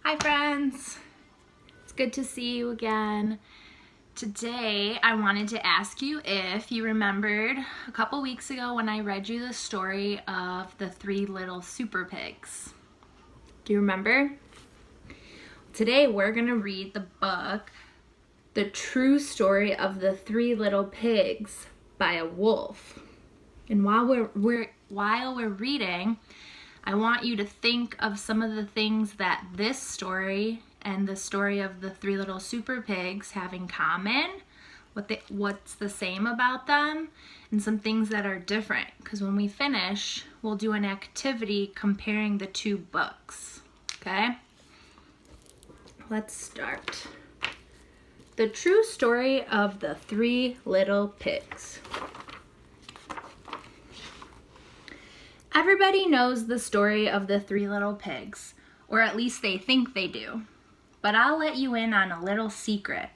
Hi friends, it's good to see you again. Today I wanted to ask you if you remembered a couple weeks ago when I read you the story of the three little super pigs. Do you remember? Today we're going to read the book, The True Story of the Three Little Pigs by a Wolf. And while we're reading, I want you to think of some of the things that this story and the story of the three little super pigs have in common, what's the same about them, and some things that are different. Because when we finish, we'll do an activity comparing the two books. Okay? Let's start. The True Story of the Three Little Pigs. Everybody knows the story of the three little pigs, or at least they think they do. But I'll let you in on a little secret.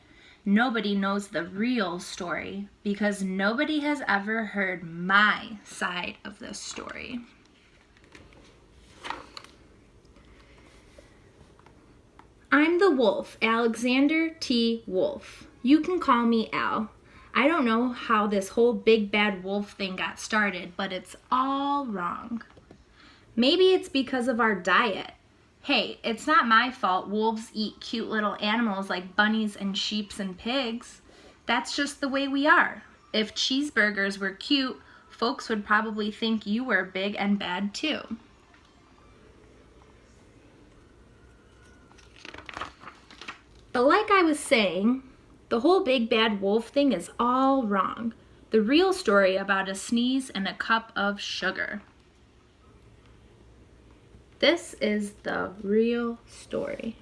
Nobody knows the real story because nobody has ever heard my side of the story. I'm the wolf, Alexander T. Wolf. You can call me Al. I don't know how this whole big bad wolf thing got started, but it's all wrong. Maybe it's because of our diet. Hey, it's not my fault wolves eat cute little animals like bunnies and sheeps and pigs. That's just the way we are. If cheeseburgers were cute, folks would probably think you were big and bad too. But like I was saying, the whole big bad wolf thing is all wrong. The real story about a sneeze and a cup of sugar. This is the real story.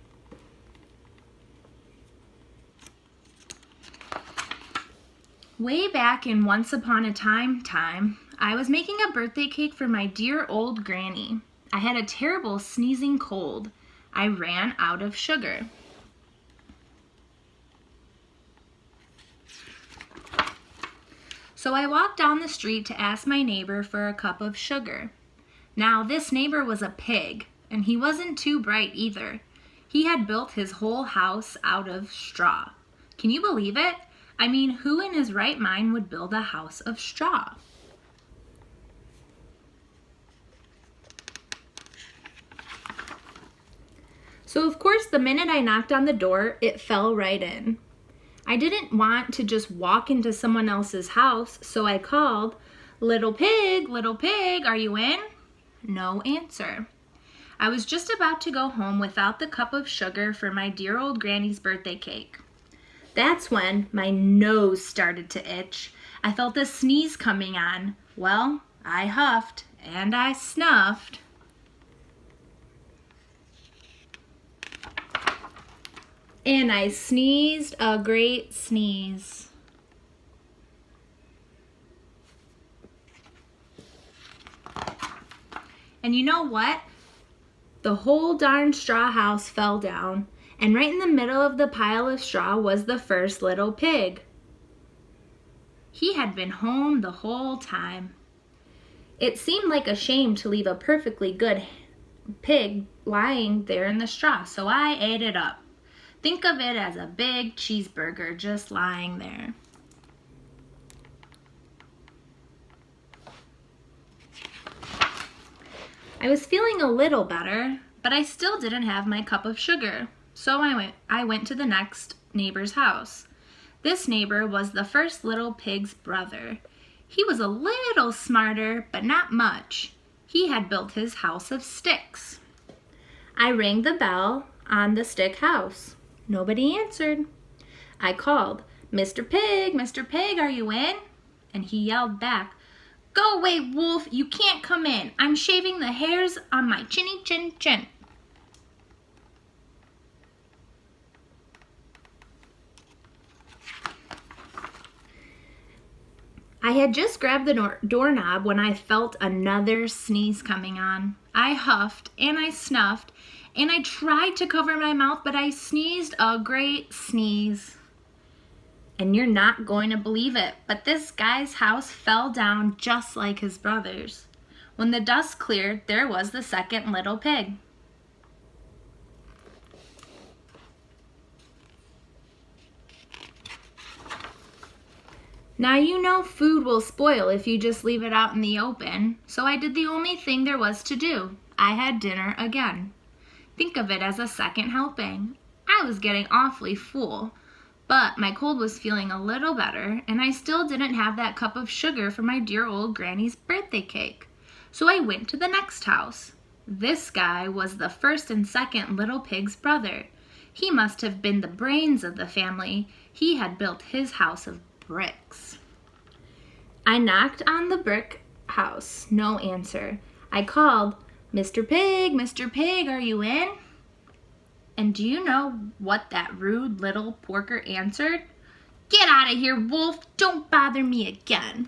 Way back in Once Upon a Time, I was making a birthday cake for my dear old granny. I had a terrible sneezing cold. I ran out of sugar. So I walked down the street to ask my neighbor for a cup of sugar. Now, this neighbor was a pig, and he wasn't too bright either. He had built his whole house out of straw. Can you believe it? I mean, who in his right mind would build a house of straw? So, of course, the minute I knocked on the door, it fell right in. I didn't want to just walk into someone else's house, so I called, little pig, are you in? No answer. I was just about to go home without the cup of sugar for my dear old granny's birthday cake. That's when my nose started to itch. I felt a sneeze coming on. Well, I huffed and I snuffed. And I sneezed a great sneeze. And you know what? The whole darn straw house fell down, and right in the middle of the pile of straw was the first little pig. He had been home the whole time. It seemed like a shame to leave a perfectly good pig lying there in the straw, so I ate it up. Think of it as a big cheeseburger just lying there. I was feeling a little better, but I still didn't have my cup of sugar. So I went to the next neighbor's house. This neighbor was the first little pig's brother. He was a little smarter, but not much. He had built his house of sticks. I rang the bell on the stick house. Nobody answered. I called, Mr. Pig, are you in? And he yelled back, Go away, wolf, you can't come in. I'm shaving the hairs on my chinny chin chin. I had just grabbed the doorknob when I felt another sneeze coming on. I huffed and I snuffed and I tried to cover my mouth, but I sneezed a great sneeze. And you're not going to believe it, but this guy's house fell down just like his brother's. When the dust cleared, there was the second little pig. Now you know food will spoil if you just leave it out in the open, so I did the only thing there was to do. I had dinner again. Think of it as a second helping. I was getting awfully full, but my cold was feeling a little better, and I still didn't have that cup of sugar for my dear old granny's birthday cake. So I went to the next house. This guy was the first and second little pig's brother. He must have been the brains of the family. He had built his house of bricks. I knocked on the brick house. No answer. I called, "Mr. Pig, are you in?" And do you know what that rude little porker answered? "Get out of here, wolf! Don't bother me again."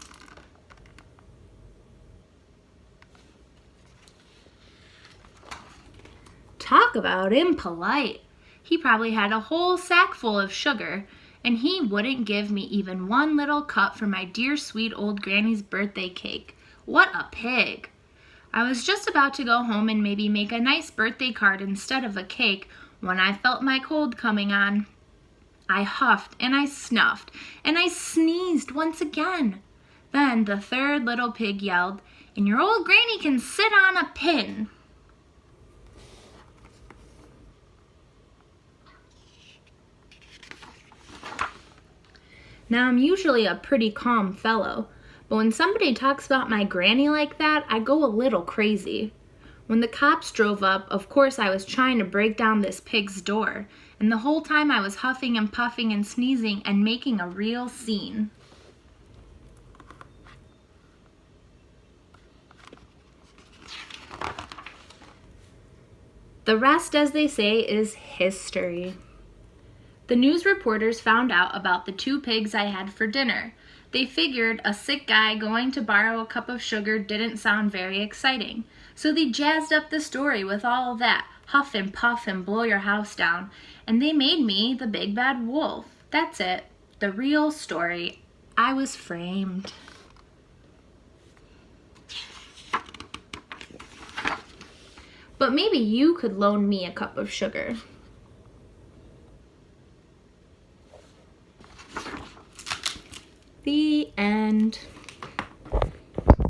Talk about impolite. He probably had a whole sack full of sugar, and he wouldn't give me even one little cup for my dear sweet old granny's birthday cake. What a pig! I was just about to go home and maybe make a nice birthday card instead of a cake when I felt my cold coming on. I huffed and I snuffed and I sneezed once again. Then the third little pig yelled, "And your old granny can sit on a pin." Now, I'm usually a pretty calm fellow, but when somebody talks about my granny like that, I go a little crazy. When the cops drove up, of course I was trying to break down this pig's door, and the whole time I was huffing and puffing and sneezing and making a real scene. The rest, as they say, is history. The news reporters found out about the 2 pigs I had for dinner. They figured a sick guy going to borrow a cup of sugar didn't sound very exciting. So they jazzed up the story with all of that huff and puff and blow your house down. And they made me the big bad wolf. That's it. The real story. I was framed. But maybe you could loan me a cup of sugar. The end.